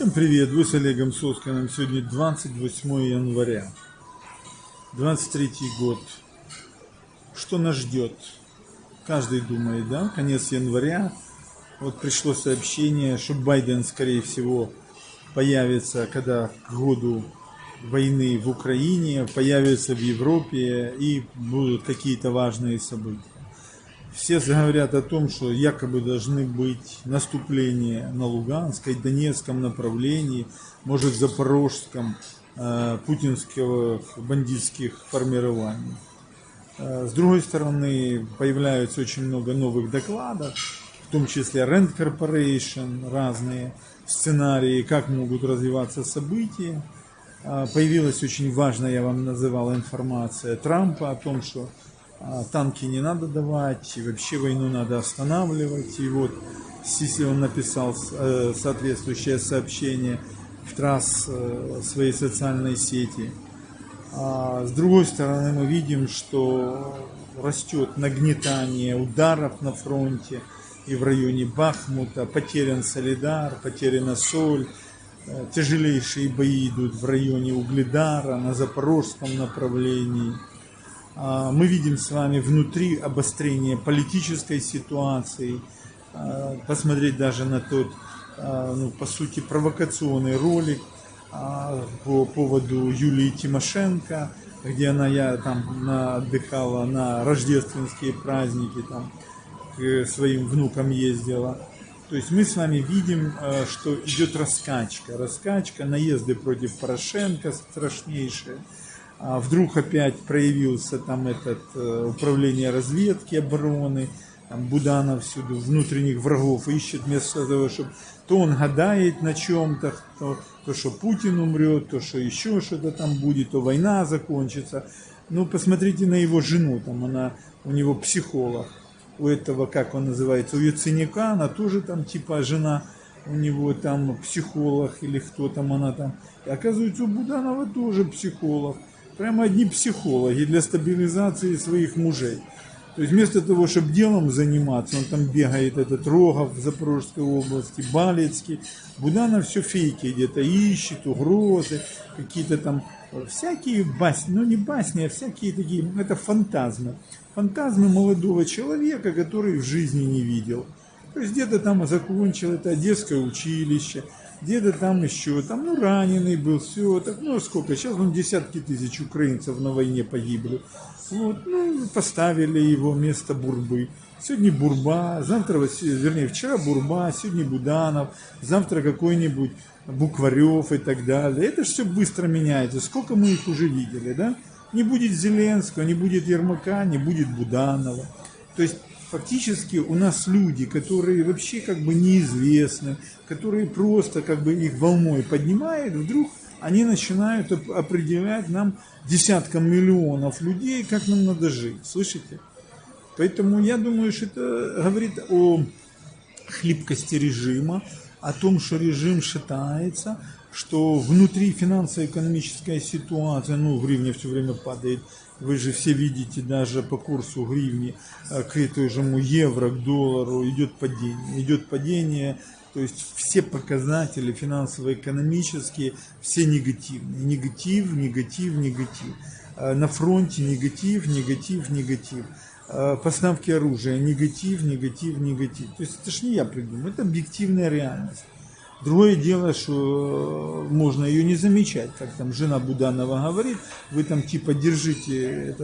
Всем привет, вы с Олегом Соскиным. Сегодня 28 января, 23 год. Что нас ждет? Каждый думает, да? Конец января. Вот пришло сообщение, что Байден, скорее всего, появится, когда к году войны в Украине, появится в Европе и будут какие-то важные события. Все говорят о том, что якобы должны быть наступления на Луганском, Донецком направлении, может в Запорожском, путинских бандитских формирований. С другой стороны, появляется очень много новых докладов, в том числе Rand Corporation, разные сценарии, как могут развиваться события. Появилась очень важная, я вам называл, информация Трампа о том, что танки не надо давать, и вообще войну надо останавливать. И вот Сиси он написал соответствующее сообщение в трасс своей социальной сети. А с другой стороны, мы видим, что растет нагнетание ударов на фронте и в районе Бахмута. Потерян Солидар, потеряна Соль. Тяжелейшие бои идут в районе Угледара, на запорожском направлении. Мы видим с вами внутри обострение политической ситуации, посмотреть даже на тот, по сути, провокационный ролик по поводу Юлии Тимошенко, где она там отдыхала на рождественские праздники, там к своим внукам ездила. То есть мы с вами видим, что идет раскачка, наезды против Порошенко страшнейшие. Вдруг опять проявился там управление разведки обороны, там Буданов всюду внутренних врагов ищет, вместо того, чтобы то он гадает на чем-то, то что Путин умрет, то что еще что-то там будет, то война закончится. Ну, посмотрите на его жену, там у него психолог, у этого, как он называется, у Яценюка, она тоже там типа жена, у него там психолог или кто там она там. И оказывается, у Буданова тоже психолог. Прямо одни психологи для стабилизации своих мужей. То есть вместо того, чтобы делом заниматься, он там бегает, Рогов в Запорожской области, Балецкий. Буданов все фейки где-то ищет, угрозы, какие-то там всякие басни, не басни, а всякие такие, это фантазмы. Фантазмы молодого человека, который в жизни не видел. То есть где-то там закончил это Одесское училище, где-то там еще, раненый был, все, сколько, сейчас десятки тысяч украинцев на войне погибли. Поставили его вместо Бурбы. Сегодня Бурба, вчера Бурба, сегодня Буданов, завтра какой-нибудь Букварев и так далее. Это же все быстро меняется. Сколько мы их уже видели, да? Не будет Зеленского, не будет Ермака, не будет Буданова. То есть фактически у нас люди, которые вообще неизвестны, которые просто их волной поднимают, вдруг они начинают определять нам десяткам миллионов людей, как нам надо жить. Слышите? Поэтому я думаю, что это говорит о хлипкости режима, о том, что режим шатается, что внутри финансово-экономическая ситуация, гривня все время падает. Вы же все видите, даже по курсу гривни к этому евро, к доллару идет падение. То есть все показатели финансово-экономические, все негативные. Негатив. На фронте негатив. Поставки оружия негатив. То есть это ж не я придумал, это объективная реальность. Другое дело, что можно ее не замечать, как там жена Буданова говорит, вы там держите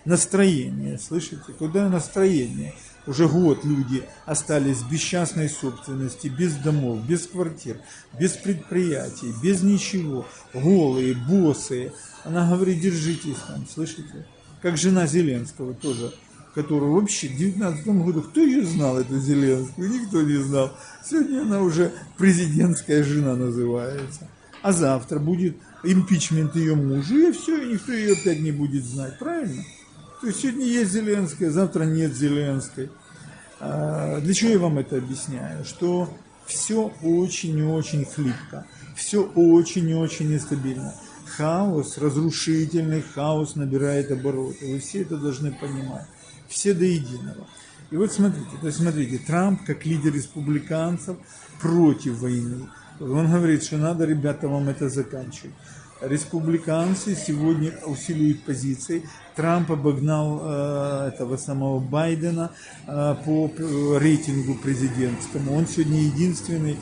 настроение, слышите? Куда настроение? Уже год люди остались без частной собственности, без домов, без квартир, без предприятий, без ничего, голые, босые. Она говорит, держитесь там, слышите? Как жена Зеленского тоже, которую вообще в 2019 году, кто ее знал, эту Зеленскую? Никто не знал. Сегодня она уже президентская жена называется. А завтра будет импичмент ее мужа, и все, и никто ее опять не будет знать. Правильно? То есть сегодня есть Зеленская, завтра нет Зеленской. Для чего я вам это объясняю? Что все очень и очень хлипко, все очень и очень нестабильно. Хаос, разрушительный хаос набирает обороты. Вы все это должны понимать. Все до единого. И вот смотрите, Трамп как лидер республиканцев против войны, Он говорит, что надо, ребята, вам это заканчивать. Республиканцы сегодня усиливают позиции. Трамп обогнал этого самого Байдена по рейтингу президентскому. Он сегодня единственный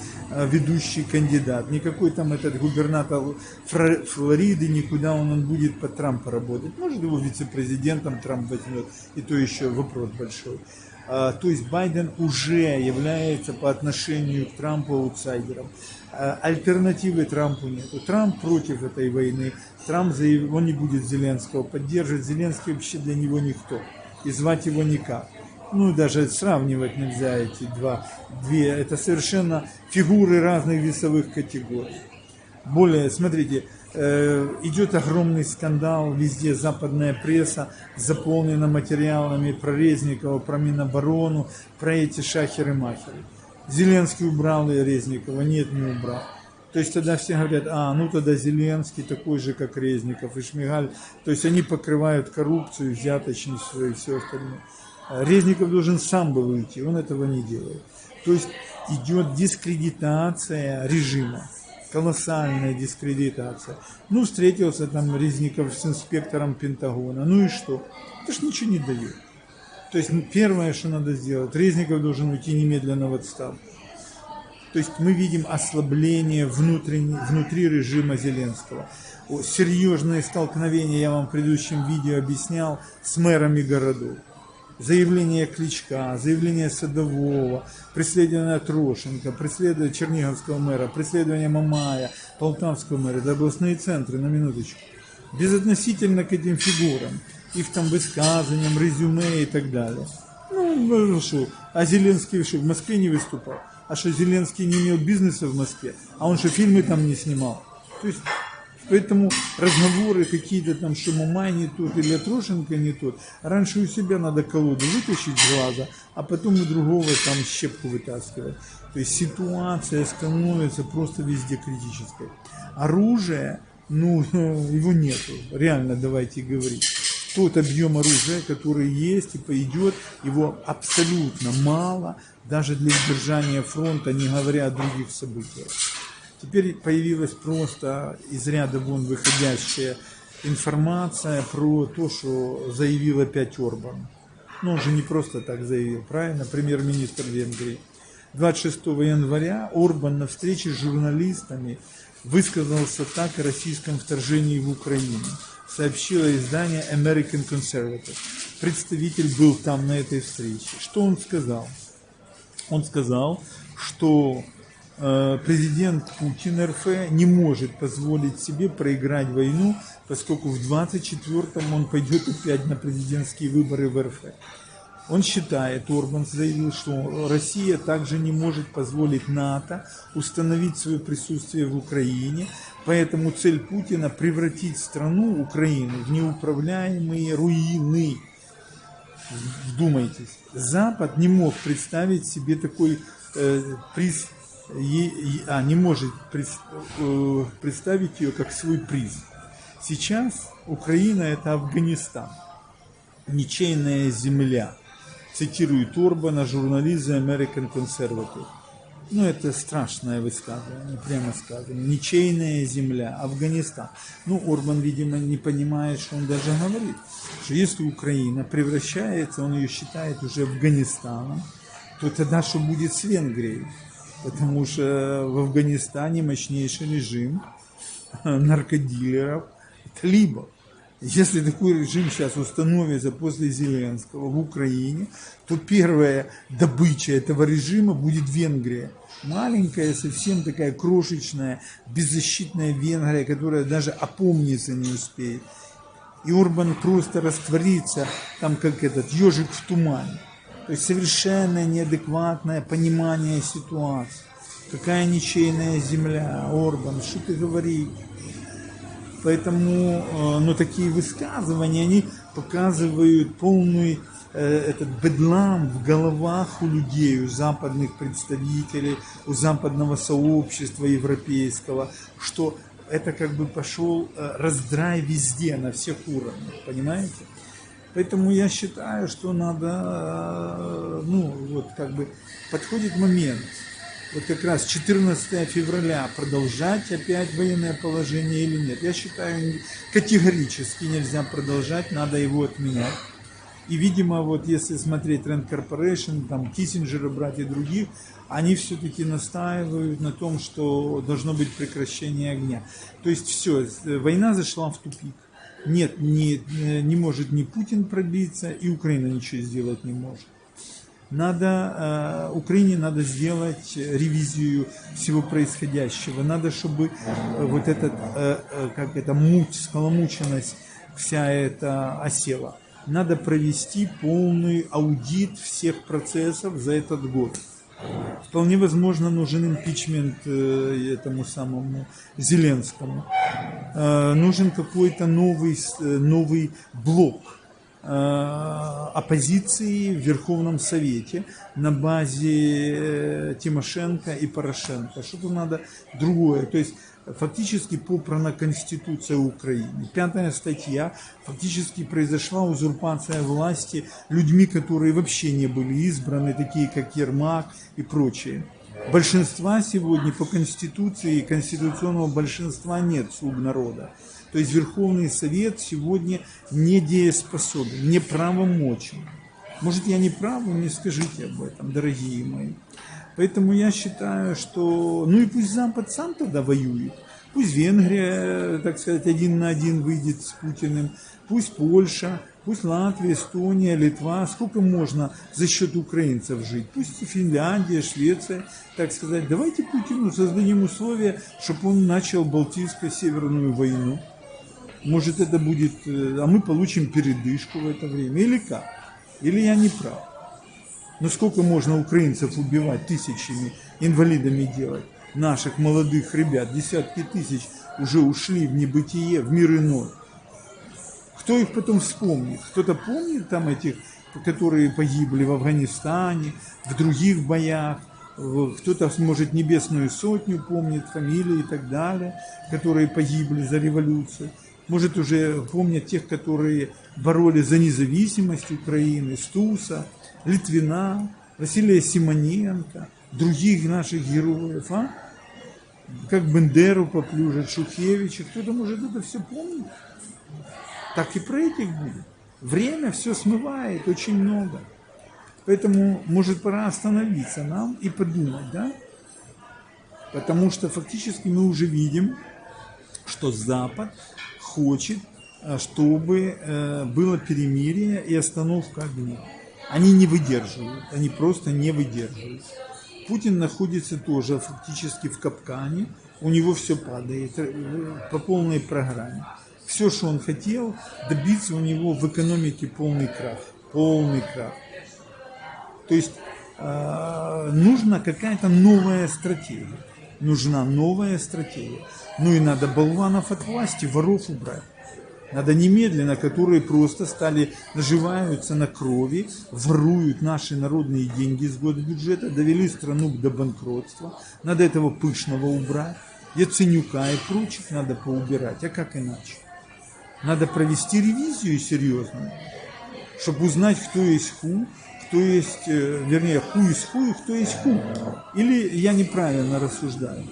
ведущий кандидат. Никакой там этот губернатор Флориды, никуда он будет под Трампа работать. Может, его вице-президентом Трамп возьмет, и то еще вопрос большой. То есть Байден уже является по отношению к Трампу аутсайдером. Альтернативы Трампу нет. Трамп против этой войны. Трамп заявил, он не будет Зеленского поддерживать. Зеленский вообще для него никто. И звать его никак. Ну, даже сравнивать нельзя эти две. Это совершенно фигуры разных весовых категорий. Более, смотрите, идет огромный скандал, везде западная пресса заполнена материалами про Резникова, про Миноборону, про эти шахеры-махеры. Зеленский убрал и Резникова, нет, не убрал. То есть тогда все говорят, ну тогда Зеленский такой же, как Резников и Шмигаль. То есть они покрывают коррупцию, взяточничество и все остальное. Резников должен сам бы выйти, он этого не делает. То есть идет дискредитация режима. Колоссальная дискредитация. Ну, встретился там Резников с инспектором Пентагона. Ну и что? Это ж ничего не дает. То есть первое, что надо сделать, Резников должен уйти немедленно в отставку. То есть мы видим ослабление внутри режима Зеленского. Серьезные столкновения, я вам в предыдущем видео объяснял, с мэрами городов. Заявление Кличка, заявление Садового, преследование Трошенко, преследование Черниговского мэра, преследование Мамая, Полтавского мэра, это областные центры, на минуточку. Безотносительно к этим фигурам, их там высказываниям, резюме и так далее. Ну что, а Зеленский что, в Москве не выступал? А что, Зеленский не имел бизнеса в Москве? А он что, фильмы там не снимал? То есть, поэтому разговоры какие-то там, что Мамай не тот или Трошенко не тот. Раньше у себя надо колоду вытащить с глаза, а потом у другого там щепку вытаскивать. То есть ситуация становится просто везде критической. Оружие, его нету. Реально, давайте говорить. Тот объем оружия, который есть и пойдет, его абсолютно мало, даже для удержания фронта, не говоря о других событиях. Теперь появилась просто из ряда вон выходящая информация про то, что заявил опять Орбан. Ну, он же не просто так заявил, правильно? Премьер-министр Венгрии. 26 января Орбан на встрече с журналистами высказался так о российском вторжении в Украину. Сообщило издание American Conservative. Представитель был там на этой встрече. Что он сказал? Он сказал, что президент Путин РФ не может позволить себе проиграть войну, поскольку в 24-м он пойдет опять на президентские выборы в РФ. Он считает, Орбан заявил, что Россия также не может позволить НАТО установить свое присутствие в Украине, поэтому цель Путина превратить страну, Украину, в неуправляемые руины. Вдумайтесь, Запад не мог представить себе такой приз, не может представить ее как свой приз. Сейчас Украина – это Афганистан, ничейная земля. Цитирует Орбана, журналист The American Conservative. Это страшное высказывание, прямо сказано. Ничейная земля, Афганистан. Орбан, видимо, не понимает, что он даже говорит. Что если Украина превращается, он ее считает уже Афганистаном, то тогда что будет с Венгрией? Потому что в Афганистане мощнейший режим наркодилеров, талибов. Если такой режим сейчас установится после Зеленского в Украине, то первая добыча этого режима будет Венгрия. Маленькая, совсем такая крошечная, беззащитная Венгрия, которая даже опомниться не успеет. И Орбан просто растворится, там как этот ежик в тумане. То есть совершенно неадекватное понимание ситуации. Какая ничейная земля, Орбан, что ты говоришь? Поэтому, такие высказывания, они показывают полный этот бедлам в головах у людей, у западных представителей, у западного сообщества европейского, что это как бы пошел раздрай везде, на всех уровнях, понимаете? Поэтому я считаю, что надо, подходит момент. вот как раз 14 февраля продолжать опять военное положение или нет. Я считаю, категорически нельзя продолжать, надо его отменять. И, видимо, вот если смотреть Rand Corporation, там Киссинджера брать и других, они все-таки настаивают на том, что должно быть прекращение огня. То есть все, война зашла в тупик. Нет, не может ни Путин пробиться, и Украина ничего сделать не может. Украине надо сделать ревизию всего происходящего. Надо, чтобы вот эта муть, сколомученность, вся эта осела. Надо провести полный аудит всех процессов за этот год. Вполне возможно, нужен импичмент этому самому Зеленскому. Нужен какой-то новый блок оппозиции в Верховном Совете на базе Тимошенко и Порошенко. Что-то надо другое. То есть фактически попрана Конституция Украины. 5 статья. Фактически произошла узурпация власти людьми, которые вообще не были избраны, такие как Ермак и прочие. Большинства сегодня по Конституции, конституционного большинства нет, слуг народа. То есть Верховный Совет сегодня недееспособен, неправомочен. Может, я не прав, вы мне скажите об этом, дорогие мои. Поэтому я считаю, что... Ну и пусть Запад сам тогда воюет. Пусть Венгрия, так сказать, 1 на 1 выйдет с Путиным. Пусть Польша, пусть Латвия, Эстония, Литва. Сколько можно за счет украинцев жить? Пусть Финляндия, Швеция, так сказать. Давайте Путину создадим условия, чтобы он начал Балтийско-Северную войну. Может, это будет... А мы получим передышку в это время. Или как? Или я не прав? Ну сколько можно украинцев убивать, тысячами, инвалидами делать? Наших молодых ребят, десятки тысяч уже ушли в небытие, в мир иной. Кто их потом вспомнит? Кто-то помнит там этих, которые погибли в Афганистане, в других боях? Кто-то, может, Небесную Сотню помнит, фамилии и так далее, которые погибли за революцию. Может, уже помнят тех, которые боролись за независимость Украины, Стуса, Литвина, Василия Симоненко, других наших героев, как Бендеру поплюжат, Шухевича. Кто-то, может, это все помнит? Так и про этих будет. Время все смывает очень много. Поэтому, может, пора остановиться нам и подумать, да? Потому что фактически мы уже видим, что Запад хочет, чтобы было перемирие и остановка огня. Они не выдерживают, они просто не выдерживают. Путин находится тоже фактически в капкане, у него все падает по полной программе. Все, что он хотел добиться, у него в экономике полный крах. Полный крах. То есть нужна какая-то новая стратегия. Нужна новая стратегия. Ну и надо болванов от власти, воров убрать. Надо немедленно, которые просто наживаются на крови, воруют наши народные деньги из госбюджета, довели страну до банкротства. Надо этого Пышного убрать. Яценюка и прочих надо поубирать. А как иначе? Надо провести ревизию серьезную, чтобы узнать, кто есть ху, кто есть, вернее, ху из ху и кто есть ху. Или я неправильно рассуждаю.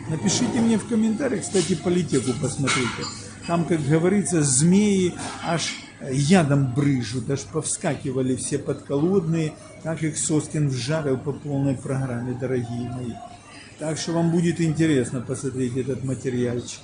Напишите мне в комментариях, кстати, Политеку посмотрите. Там, как говорится, змеи аж ядом брыжут, аж повскакивали все подколодные, как их Соскин вжарил по полной программе, дорогие мои. Так что вам будет интересно посмотреть этот материальчик.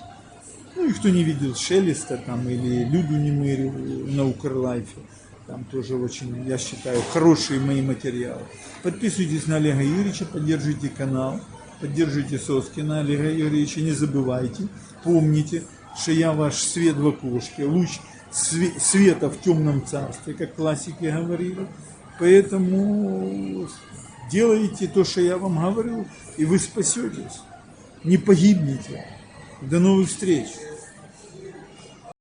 Ну и кто не видел Шелеста там или Люду Немырю на Укрлайфе, там тоже очень, я считаю, хорошие мои материалы. Подписывайтесь на Олега Юрьевича, поддержите канал, поддержите Соскина Олега Юрьевича, не забывайте, помните, что я ваш свет в окошке, луч света в темном царстве, как классики говорили. Поэтому делайте то, что я вам говорю, и вы спасетесь. Не погибнете. До новых встреч.